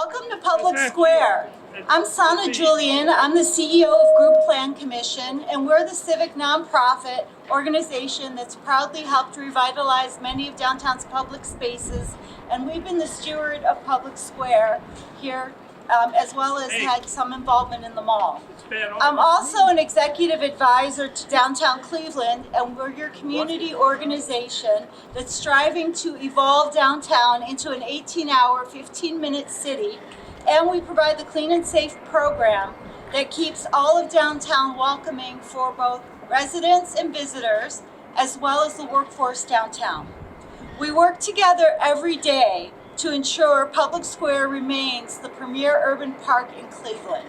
Welcome to Public Square. I'm Sana Julian. I'm the CEO of Group Plan Commission, and we're the civic nonprofit organization that's proudly helped revitalize many of downtown's public spaces, and we've been the steward of Public Square here, as well as had some involvement in the mall. I'm also an executive advisor to Downtown Cleveland, and we're your community organization that's striving to evolve downtown into an 18-hour, 15-minute city. And we provide the Clean and Safe program that keeps all of downtown welcoming for both residents and visitors, as well as the workforce downtown. We work together every day to ensure Public Square remains the premier urban park in Cleveland.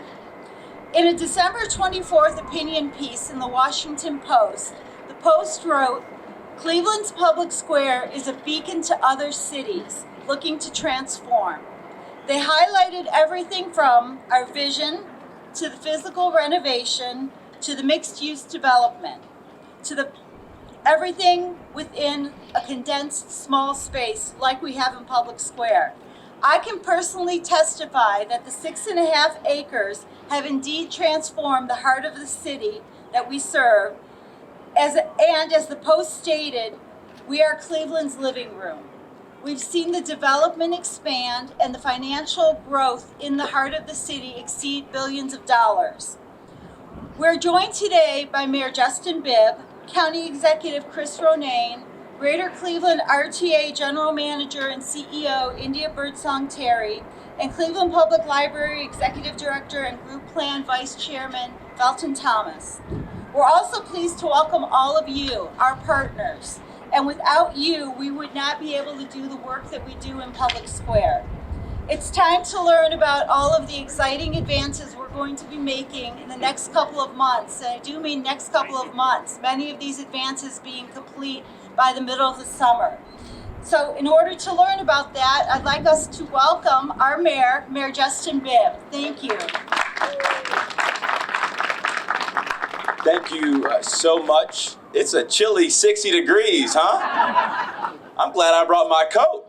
In a December 24th opinion piece in the Washington Post, the Post wrote, "Cleveland's Public Square is a beacon to other cities looking to transform." They highlighted everything from our vision to the physical renovation to the mixed-use development to everything within a condensed small space like we have in Public Square. I can personally testify that the 6.5 acres have indeed transformed the heart of the city that we serve. As the Post stated, we are Cleveland's living room. We've seen the development expand and the financial growth in the heart of the city exceed billions of dollars. We're joined today by Mayor Justin Bibb, County Executive Chris Ronayne, Greater Cleveland RTA General Manager and CEO India Birdsong Terry, and Cleveland Public Library Executive Director and Group Plan Vice Chairman Felton Thomas. We're also pleased to welcome all of you, our partners. And without you, we would not be able to do the work that we do in Public Square. It's time to learn about all of the exciting advances we're going to be making in the next couple of months. And I do mean next couple of months, many of these advances being complete by the middle of the summer. So in order to learn about that, I'd like us to welcome our mayor, Mayor Justin Bibb. Thank you. Thank you so much. It's a chilly 60 degrees, huh? I'm glad I brought my coat.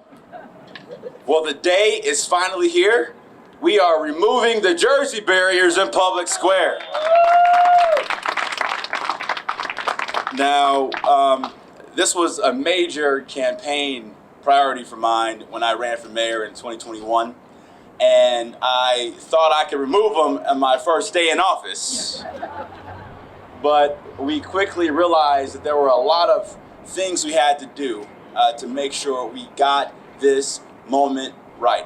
Well, the day is finally here. We are removing the Jersey barriers in Public Square. Now, this was a major campaign priority for mine when I ran for mayor in 2021. And I thought I could remove them on my first day in office. But we quickly realized that there were a lot of things we had to do to make sure we got this moment right.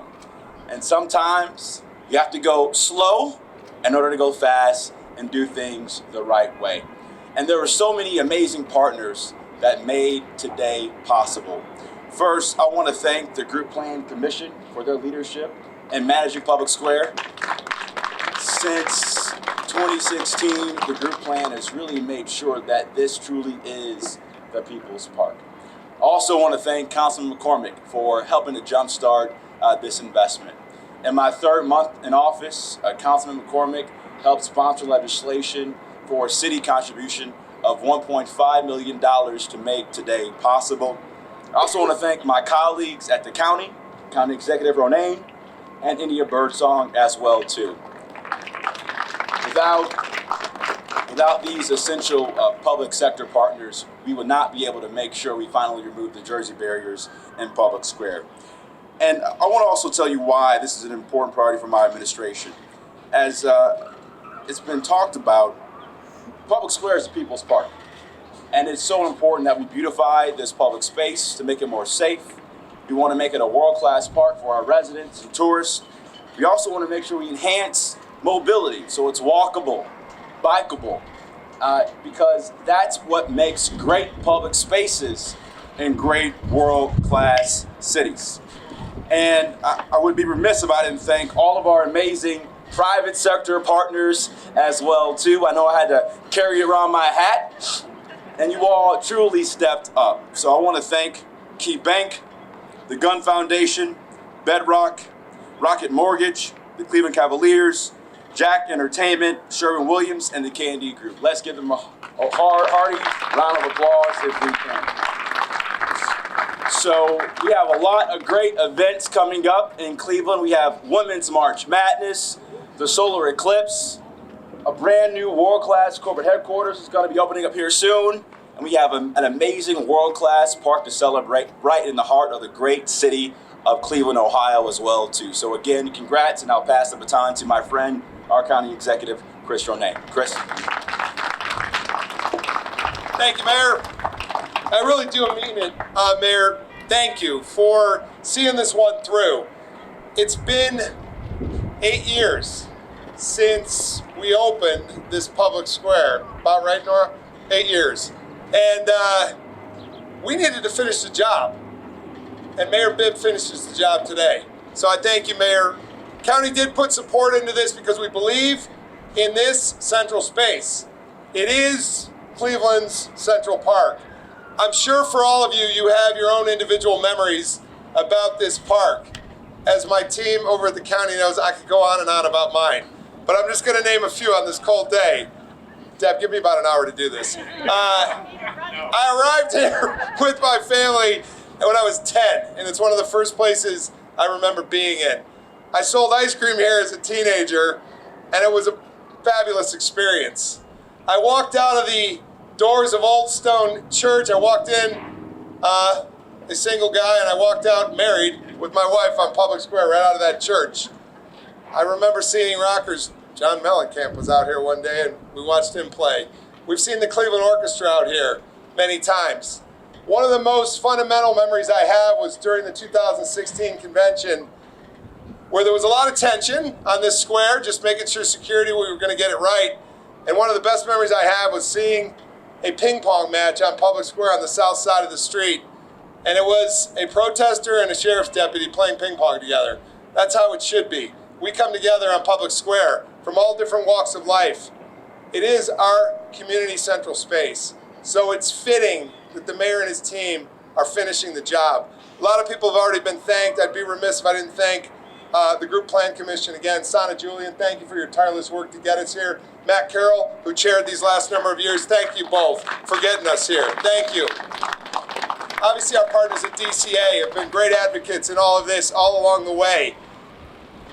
And sometimes you have to go slow in order to go fast and do things the right way. And there were so many amazing partners that made today possible. First, I want to thank the Group Plan Commission for their leadership in managing Public Square. Since 2016, the group plan has really made sure that this truly is the people's park. Also want to thank Councilman McCormick for helping to jumpstart this investment. In my third month in office, Councilman McCormick helped sponsor legislation for a city contribution of $1.5 million to make today possible. I also want to thank my colleagues at the County Executive Ronayne, and India Birdsong as well too. Without these essential public sector partners, we would not be able to make sure we finally remove the Jersey barriers in Public Square. And I want to also tell you why this is an important priority for my administration. As it's been talked about, Public Square is the people's park. And it's so important that we beautify this public space to make it more safe. We want to make it a world-class park for our residents and tourists. We also want to make sure we enhance mobility, so it's walkable, bikeable, because that's what makes great public spaces in great world-class cities. And I would be remiss if I didn't thank all of our amazing private sector partners as well too. I know I had to carry around my hat, and you all truly stepped up. So I want to thank Key Bank, the Gun Foundation, Bedrock, Rocket Mortgage, the Cleveland Cavaliers, Jack Entertainment, Sherwin-Williams, and the K&D Group. Let's give them a hearty round of applause if we can. So we have a lot of great events coming up in Cleveland. We have Women's March Madness, the solar eclipse, a brand new world-class corporate headquarters is going to be opening up here soon. And we have an amazing world-class park to celebrate right in the heart of the great city of Cleveland, Ohio as well too. So again, congrats, and I'll pass the baton to my friend, our county executive, Chris Ronay. Chris. Thank you, Mayor. I really do mean it, Mayor. Thank you for seeing this one through. It's been 8 years since we opened this public square. About right, Nora? 8 years. And we needed to finish the job. And Mayor Bibb finishes the job today. So I thank you, Mayor. County did put support into this because we believe in this central space. It is Cleveland's Central Park. I'm sure for all of you, you have your own individual memories about this park. As my team over at the county knows, I could go on and on about mine. But I'm just going to name a few on this cold day. Deb, give me about an hour to do this. I arrived here with my family when I was 10, and it's one of the first places I remember being in. I sold ice cream here as a teenager, and it was a fabulous experience. I walked out of the doors of Old Stone Church. I walked in a single guy, and I walked out married with my wife on Public Square right out of that church. I remember seeing rockers. John Mellencamp was out here one day, and we watched him play. We've seen the Cleveland Orchestra out here many times. One of the most fundamental memories I have was during the 2016 convention, where there was a lot of tension on this square, just making sure security, we were going to get it right. And one of the best memories I have was seeing a ping pong match on Public Square on the south side of the street. And it was a protester and a sheriff's deputy playing ping pong together. That's how it should be. We come together on Public Square from all different walks of life. It is our community central space. So it's fitting that the mayor and his team are finishing the job. A lot of people have already been thanked. I'd be remiss if I didn't thank the Group Plan Commission. Again, Sana Julian, thank you for your tireless work to get us here. Matt Carroll, who chaired these last number of years, thank you both for getting us here. Thank you. Obviously, our partners at DCA have been great advocates in all of this all along the way.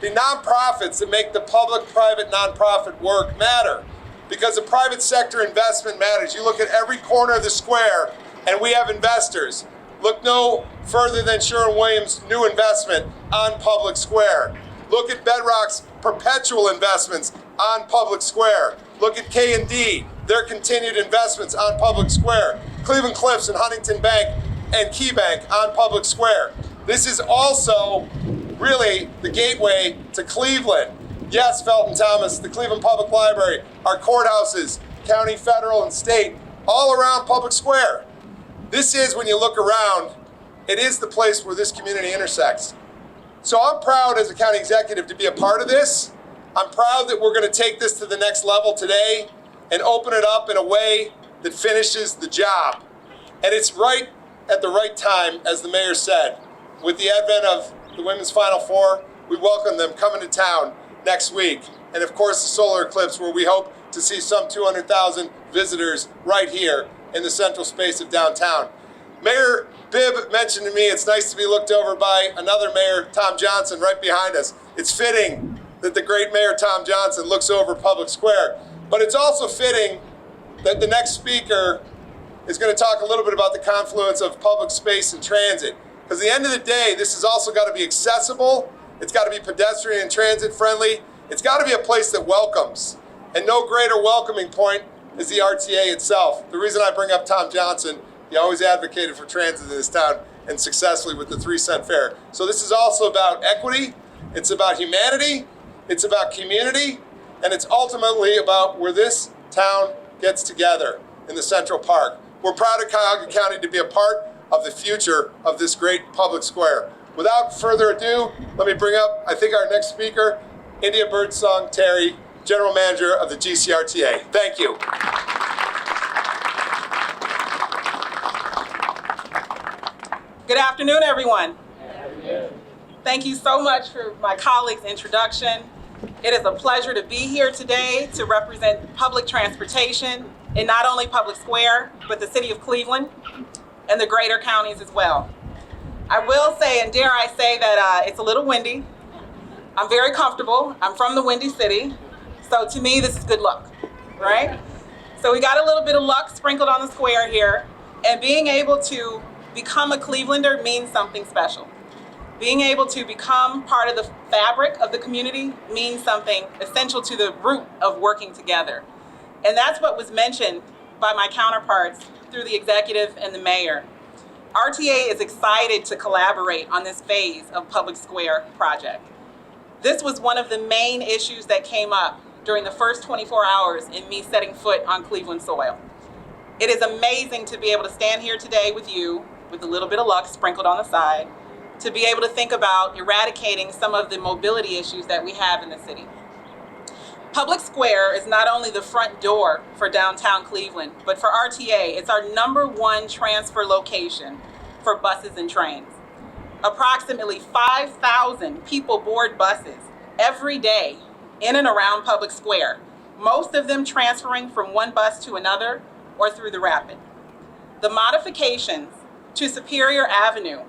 The nonprofits that make the public-private nonprofit work matter because the private sector investment matters. You look at every corner of the square and we have investors. Look no further than Sherwin-Williams' new investment on Public Square. Look at Bedrock's perpetual investments on Public Square. Look at K&D, their continued investments on Public Square. Cleveland Cliffs and Huntington Bank and Key Bank on Public Square. This is also really the gateway to Cleveland. Yes, Felton Thomas, the Cleveland Public Library, our courthouses, county, federal, and state, all around Public Square. This is, when you look around, it is the place where this community intersects. So I'm proud as a county executive to be a part of this. I'm proud that we're going to take this to the next level today and open it up in a way that finishes the job. And it's right at the right time, as the mayor said. With the advent of the Women's Final Four, we welcome them coming to town next week. And of course, the solar eclipse, where we hope to see some 200,000 visitors right here in the central space of downtown. Mayor Bibb mentioned to me it's nice to be looked over by another mayor, Tom Johnson, right behind us. It's fitting that the great Mayor Tom Johnson looks over Public Square. But it's also fitting that the next speaker is going to talk a little bit about the confluence of public space and transit. Because at the end of the day, this has also got to be accessible. It's got to be pedestrian and transit friendly. It's got to be a place that welcomes. And no greater welcoming point is the RTA itself. The reason I bring up Tom Johnson, he always advocated for transit in this town and successfully with the 3-cent fare. So this is also about equity. It's about humanity. It's about community. And it's ultimately about where this town gets together in the Central Park. We're proud of Cuyahoga County to be a part of the future of this great public square. Without further ado, let me bring up, I think, our next speaker, India Birdsong Terry, General Manager of the GCRTA. Thank you. Good afternoon, everyone. Thank you so much for my colleague's introduction. It is a pleasure to be here today to represent public transportation in not only Public Square, but the city of Cleveland and the greater counties as well. I will say, and dare I say that it's a little windy. I'm very comfortable. I'm from the Windy City. So to me, this is good luck, right? So we got a little bit of luck sprinkled on the square here. And being able to become a Clevelander means something special. Being able to become part of the fabric of the community means something essential to the root of working together. And that's what was mentioned by my counterparts through the executive and the mayor. RTA is excited to collaborate on this phase of Public Square project. This was one of the main issues that came up during the first 24 hours in me setting foot on Cleveland soil. It is amazing to be able to stand here today with you, with a little bit of luck sprinkled on the side, to be able to think about eradicating some of the mobility issues that we have in the city. Public Square is not only the front door for downtown Cleveland, but for RTA, it's our #1 transfer location for buses and trains. Approximately 5,000 people board buses every day in and around Public Square, most of them transferring from one bus to another or through the Rapid. The modifications to Superior Avenue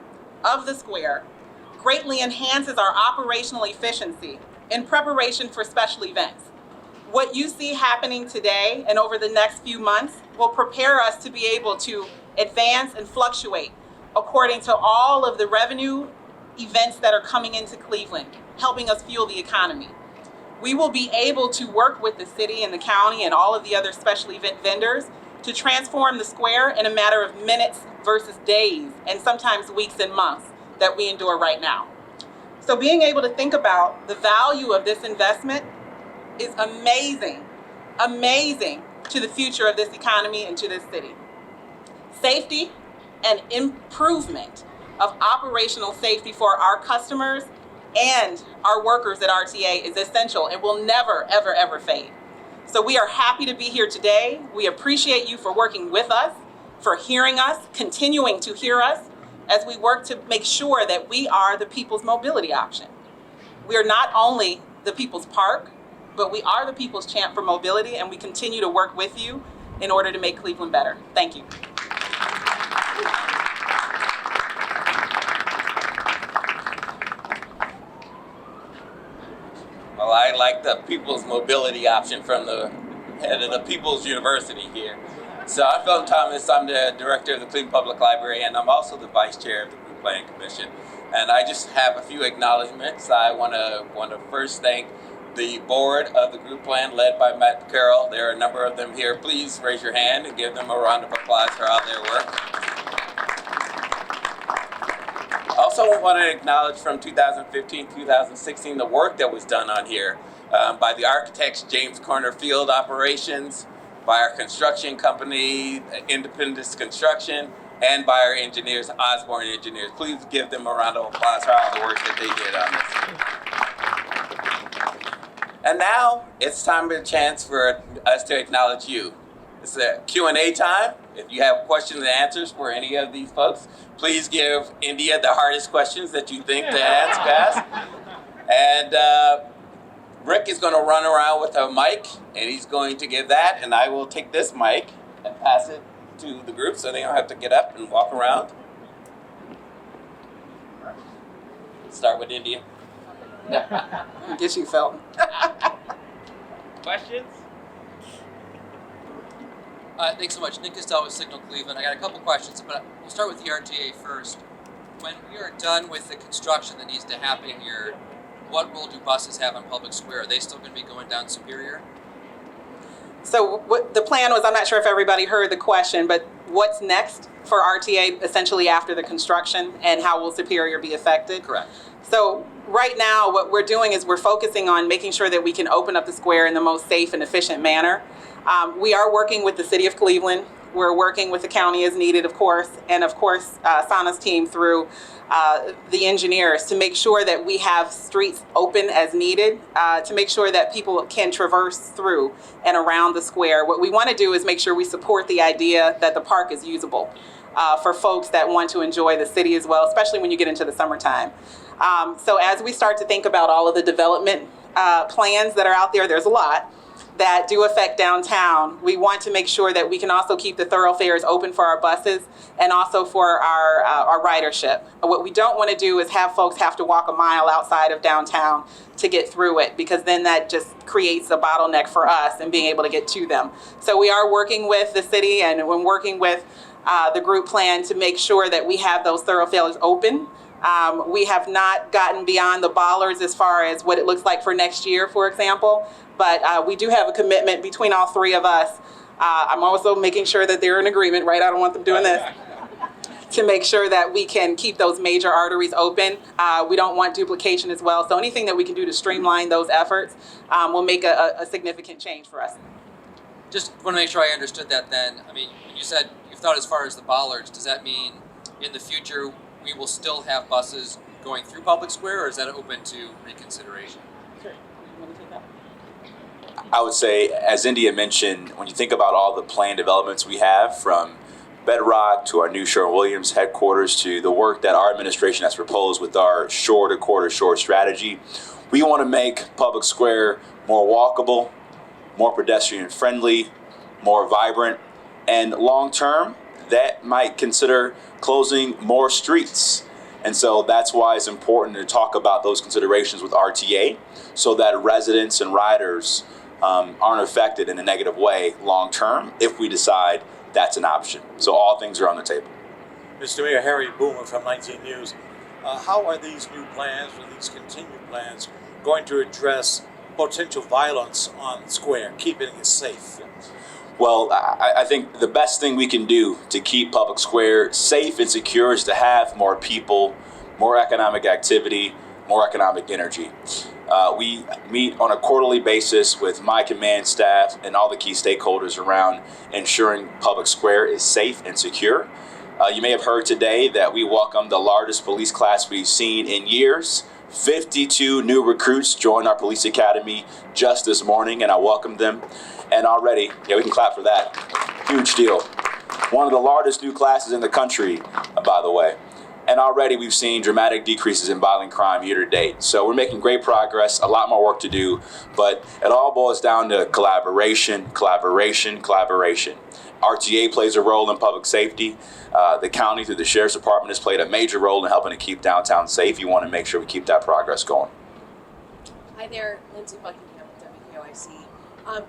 of the square greatly enhances our operational efficiency in preparation for special events. What you see happening today and over the next few months will prepare us to be able to advance and fluctuate according to all of the revenue events that are coming into Cleveland, helping us fuel the economy. We will be able to work with the city and the county and all of the other special event vendors to transform the square in a matter of minutes versus days and sometimes weeks and months that we endure right now. So being able to think about the value of this investment is amazing, amazing to the future of this economy and to this city. Safety and improvement of operational safety for our customers and our workers at RTA is essential and will never, ever, ever fade. So we are happy to be here today. We appreciate you for working with us, for hearing us, continuing to hear us as we work to make sure that we are the people's mobility option. We are not only the people's park, but we are the people's champ for mobility, and we continue to work with you in order to make Cleveland better. Thank you. Well, I like the people's mobility option from the head of the People's University here. So I'm Phil Thomas. I'm the director of the Cleveland Public Library, and I'm also the vice chair of the Group Plan Commission. And I just have a few acknowledgments. I want to first thank the board of the group plan led by Matt Carroll. There are a number of them here. Please raise your hand and give them a round of applause for all their work. Also want to acknowledge from 2015-2016 the work that was done on here by the architects James Corner Field Operations, by our construction company Independence Construction, and by our engineers Osborne Engineers. Please give them a round of applause for all the work that they did on this. And now it's time and a chance for us to acknowledge you. It's a Q&A time. If you have questions and answers for any of these folks, please give India the hardest questions that you think to ask. And Rick is going to run around with a mic, and he's going to give that, and I will take this mic and pass it to the group so they don't have to get up and walk around. Start with India. Get you, Phil. Questions? Thanks so much. Nick Castell with Signal Cleveland. I got a couple questions, but we'll start with the RTA first. When we are done with the construction that needs to happen here, what role do buses have on Public Square? Are they still going to be going down Superior? So what the plan was, I'm not sure if everybody heard the question, but what's next for RTA essentially after the construction, and how will Superior be affected? Correct. So right now what we're doing is we're focusing on making sure that we can open up the square in the most safe and efficient manner. We are working with the City of Cleveland. We're working with the county as needed, of course, and of course Sana's team through the engineers to make sure that we have streets open as needed, to make sure that people can traverse through and around the square. What we want to do is make sure we support the idea that the park is usable for folks that want to enjoy the city as well, especially when you get into the summertime. So as we start to think about all of the development plans that are out there, there's a lot. that do affect downtown, we want to make sure that we can also keep the thoroughfares open for our buses and also for our ridership. What we don't want to do is have folks have to walk a mile outside of downtown to get through it, because then that just creates a bottleneck for us in being able to get to them. So we are working with the city and we're working with the group plan to make sure that we have those thoroughfares open. We have not gotten beyond the bollards as far as what it looks like for next year, for example, but we do have a commitment between all three of us. I'm also making sure that they're in agreement, right? I don't want them doing this. To make sure that we can keep those major arteries open. We don't want duplication as well. So anything that we can do to streamline those efforts will make a significant change for us. Just want to make sure I understood that then. I mean, when you said you've thought as far as the bollards, does that mean in the future we will still have buses going through Public Square, or is that open to reconsideration? Sure. You want to take that? I would say, as India mentioned, when you think about all the planned developments we have, from Bedrock to our new Sherwin-Williams headquarters to the work that our administration has proposed with our shore to quarter shore strategy, we want to make Public Square more walkable, more pedestrian friendly, more vibrant, and long term, that might consider closing more streets. And so that's why it's important to talk about those considerations with RTA, so that residents and riders aren't affected in a negative way long term if we decide that's an option. So all things are on the table. Mr. Mayor, Harry Boomer from 19 News. How are these new plans, or these continued plans, going to address potential violence on the square, keeping it safe? Well, I think the best thing we can do to keep Public Square safe and secure is to have more people, more economic activity, more economic energy. We meet on a quarterly basis with my command staff and all the key stakeholders around ensuring Public Square is safe and secure. You may have heard today that we welcomed the largest police class we've seen in years. 52 new recruits joined our police academy just this morning, and I welcomed them. And already, we can clap for that. Huge deal. One of the largest new classes in the country, by the way. And already we've seen dramatic decreases in violent crime year to date. So we're making great progress, a lot more work to do, but it all boils down to collaboration, collaboration, collaboration. RTA plays a role in public safety. The county, through the Sheriff's Department, has played a major role in helping to keep downtown safe. You want to make sure we keep that progress going. Hi there, Lindsay Buckingham with WKOIC.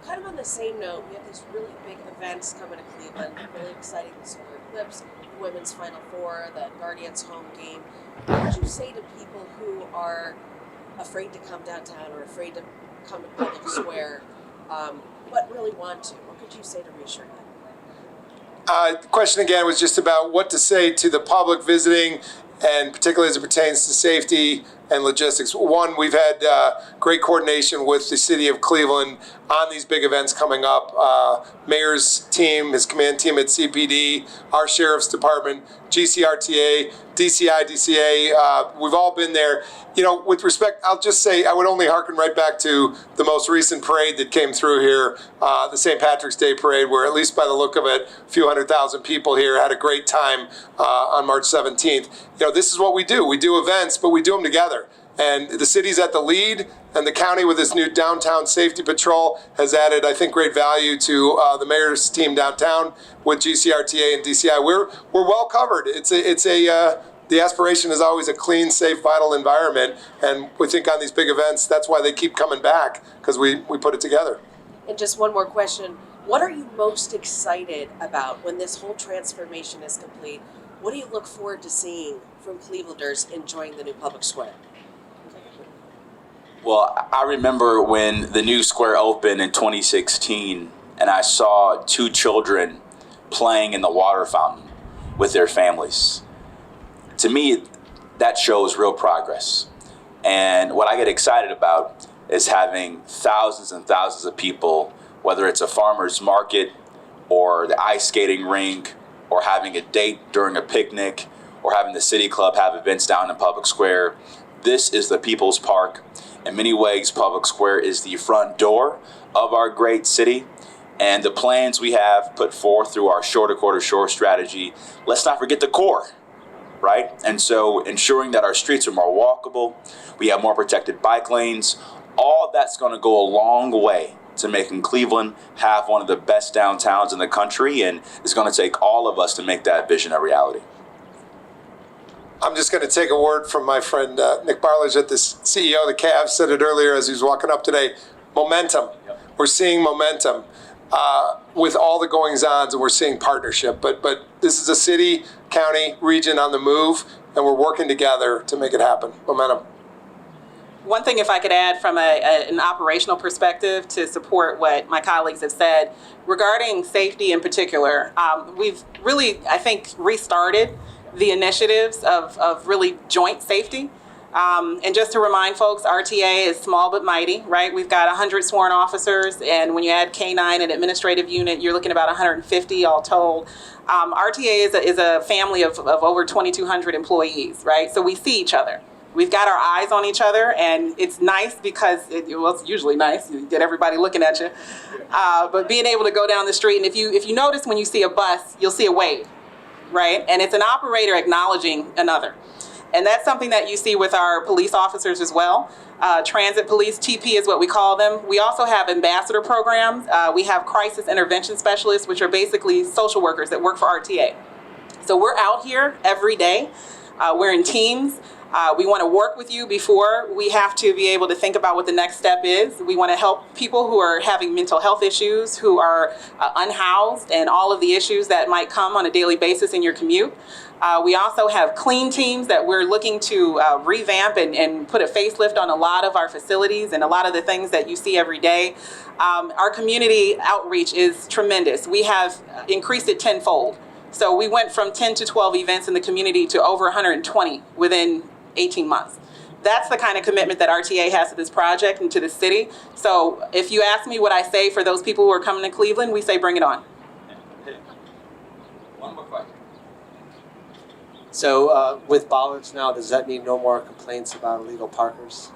Kind of on the same note, we have these really big events coming to Cleveland, really exciting, the Solar Eclipse, the Women's Final Four, the Guardians home game. What would you say to people who are afraid to come downtown or afraid to come to Public Square, but really want to? What could you say to reassure them? The question again was just about what to say to the public visiting, and particularly as it pertains to safety and logistics. One, we've had great coordination with the city of Cleveland on these big events coming up. Mayor's team, his command team at CPD, our Sheriff's Department, GCRTA, DCI, DCA, we've all been there. With respect, I'll just say I would only hearken right back to the most recent parade that came through here, the St. Patrick's Day Parade, where at least by the look of it, a few 100,000 people here had a great time on March 17th. This is what we do. We do events, but we do them together. And the city's at the lead, and the county with this new downtown safety patrol has added, I think, great value to the mayor's team downtown with GCRTA and DCI. We're well covered. The aspiration is always a clean, safe, vital environment, and we think on these big events, that's why they keep coming back, because we put it together. And just one more question. What are you most excited about when this whole transformation is complete? What do you look forward to seeing from Clevelanders enjoying the new Public Square? Well, I remember when the new square opened in 2016, and I saw two children playing in the water fountain with their families. To me, that shows real progress. And what I get excited about is having thousands and thousands of people, whether it's a farmer's market or the ice skating rink, or having a date during a picnic, or having the city club have events down in Public Square. This is the people's park. In many ways, Public Square is the front door of our great city. And the plans we have put forth through our shore to quarter shore strategy, let's not forget the core, right? And so ensuring that our streets are more walkable, we have more protected bike lanes, all that's going to go a long way to making Cleveland have one of the best downtowns in the country, and it's going to take all of us to make that vision a reality. I'm just going to take a word from my friend Nick Barlage, the CEO of the Cavs, said it earlier as he was walking up today. Momentum. Yep. We're seeing momentum with all the goings-ons, and we're seeing partnership. But this is a city, county, region on the move, and we're working together to make it happen. Momentum. One thing, if I could add from an operational perspective to support what my colleagues have said, regarding safety in particular, we've really, I think, restarted the initiatives of really joint safety. And just to remind folks, RTA is small but mighty, right? We've got 100 sworn officers, and when you add K-9 and administrative unit, you're looking at about 150 all told. RTA is a family of over 2,200 employees, right? So we see each other. We've got our eyes on each other, and it's nice because, it's usually nice, you get everybody looking at you, but being able to go down the street, and if you notice when you see a bus, you'll see a wave, right? And it's an operator acknowledging another. And that's something that you see with our police officers as well. Transit police, TP is what we call them. We also have ambassador programs. We have crisis intervention specialists, which are basically social workers that work for RTA. So we're out here every day. We're in teams. We want to work with you before we have to be able to think about what the next step is. We want to help people who are having mental health issues, who are unhoused, and all of the issues that might come on a daily basis in your commute. We also have clean teams that we're looking to revamp and put a facelift on a lot of our facilities and a lot of the things that you see every day. Our community outreach is tremendous. We have increased it tenfold. So we went from 10 to 12 events in the community to over 120 within 18 months. That's the kind of commitment that RTA has to this project and to the city. So if you ask me what I say for those people who are coming to Cleveland, we say bring it on. One more question. So with bollards now, does that mean no more complaints about illegal parkers?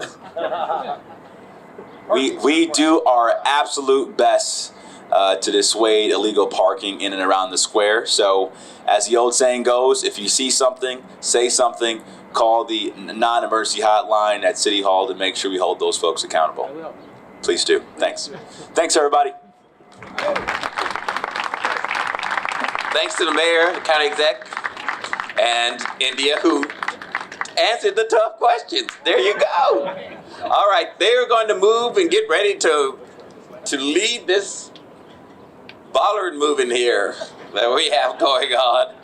We do our absolute best to dissuade illegal parking in and around the square. So as the old saying goes, if you see something, say something, call the non-emergency hotline at City Hall to make sure we hold those folks accountable. Please do. Thanks. Thanks, everybody. Thanks to the mayor, the county exec, and India, who answered the tough questions. There you go. All right, they're going to move and get ready to lead this bollard moving here that we have going on.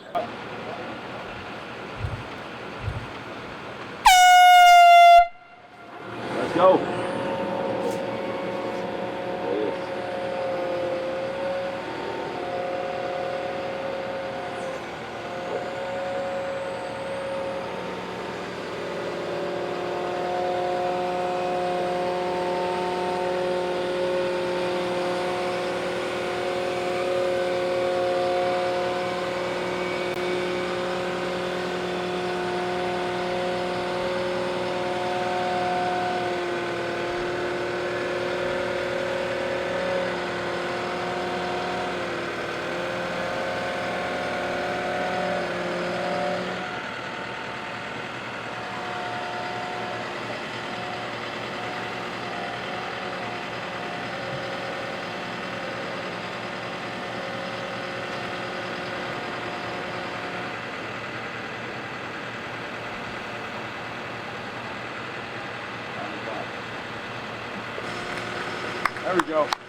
Let's go. There we go.